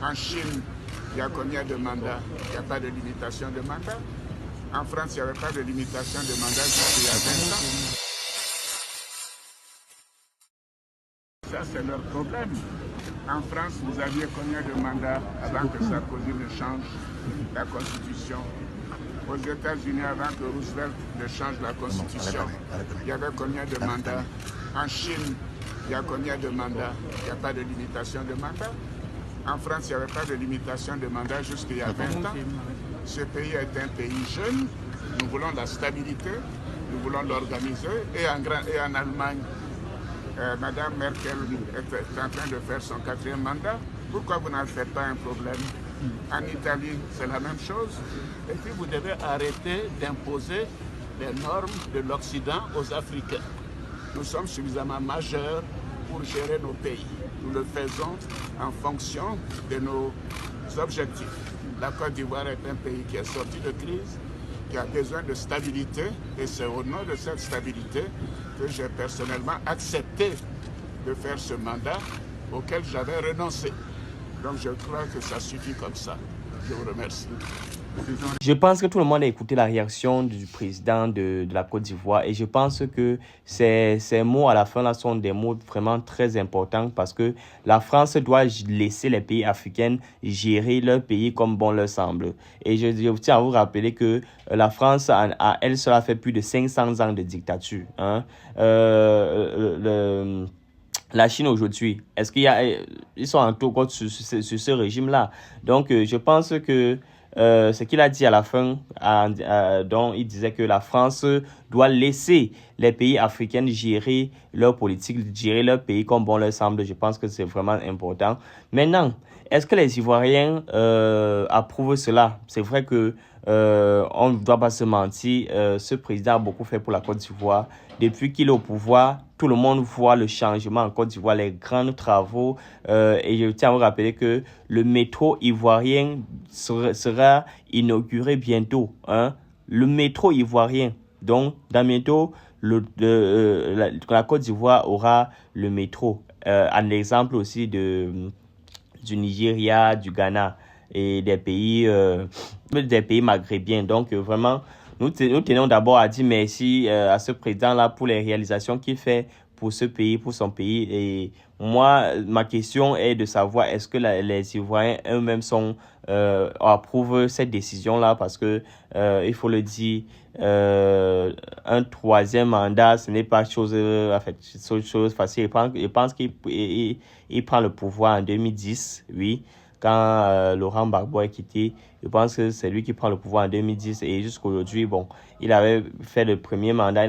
En Chine, il y a combien de mandats? Il n'y a pas de limitation de mandat. En France, il n'y avait pas de limitation de mandat jusqu'il y a 20 ans. Ça, c'est leur problème. En France, vous aviez combien de mandats avant que Sarkozy ne change la Constitution? Aux États-Unis, avant que Roosevelt ne change la Constitution, il y avait combien de mandats? En Chine, il y a combien de mandats? Il n'y a pas de limitation de mandat. En France, il n'y avait pas de limitation de mandat jusqu'il y a 20 ans. Ce pays est un pays jeune. Nous voulons la stabilité, nous voulons l'organiser. Et en Allemagne, Madame Merkel est en train de faire son 4e mandat. Pourquoi vous n'en faites pas un problème? En Italie, c'est la même chose. Et puis vous devez arrêter d'imposer les normes de l'Occident aux Africains. Nous sommes suffisamment majeurs pour gérer nos pays. Nous le faisons en fonction de nos objectifs. La Côte d'Ivoire est un pays qui est sorti de crise, qui a besoin de stabilité, et c'est au nom de cette stabilité que j'ai personnellement accepté de faire ce mandat auquel j'avais renoncé. Donc je crois que ça suffit comme ça. Je vous remercie. Je pense que tout le monde a écouté la réaction du président de la Côte d'Ivoire et je pense que ces mots à la fin là sont des mots vraiment très importants parce que la France doit laisser les pays africains gérer leur pays comme bon leur semble. Et je tiens à vous rappeler que la France, a elle seule, a fait plus de 500 ans de dictature. Hein. La Chine aujourd'hui, est-ce qu'il y a, ils sont en tout cas sur ce régime-là. Donc, je pense que ce qu'il a dit à la fin, dont il disait que la France doit laisser les pays africains gérer leur politique, gérer leur pays comme bon leur semble. Je pense que c'est vraiment important. Maintenant, est-ce que les Ivoiriens approuvent cela? C'est vrai que on ne doit pas se mentir. Ce président a beaucoup fait pour la Côte d'Ivoire. Depuis qu'il est au pouvoir, tout le monde voit le changement en Côte d'Ivoire, les grands travaux. Et je tiens à vous rappeler que le métro ivoirien sera inauguré bientôt. Hein? Le métro ivoirien. Donc, dans bientôt, la Côte d'Ivoire aura le métro. Un exemple aussi du Nigeria, du Ghana et des pays maghrébiens. Donc, vraiment, nous tenons d'abord à dire merci à ce président-là pour les réalisations qu'il fait pour ce pays, pour son pays. Et moi, ma question est de savoir est-ce que les Ivoiriens eux-mêmes approuvent cette décision-là parce que, il faut le dire, un 3e mandat, ce n'est pas chose facile. Je pense qu'il prend le pouvoir en 2010, oui, quand Laurent Gbagbo est quitté. Je pense que c'est lui qui prend le pouvoir en 2010 et jusqu'à aujourd'hui, bon, il avait fait le 1er mandat.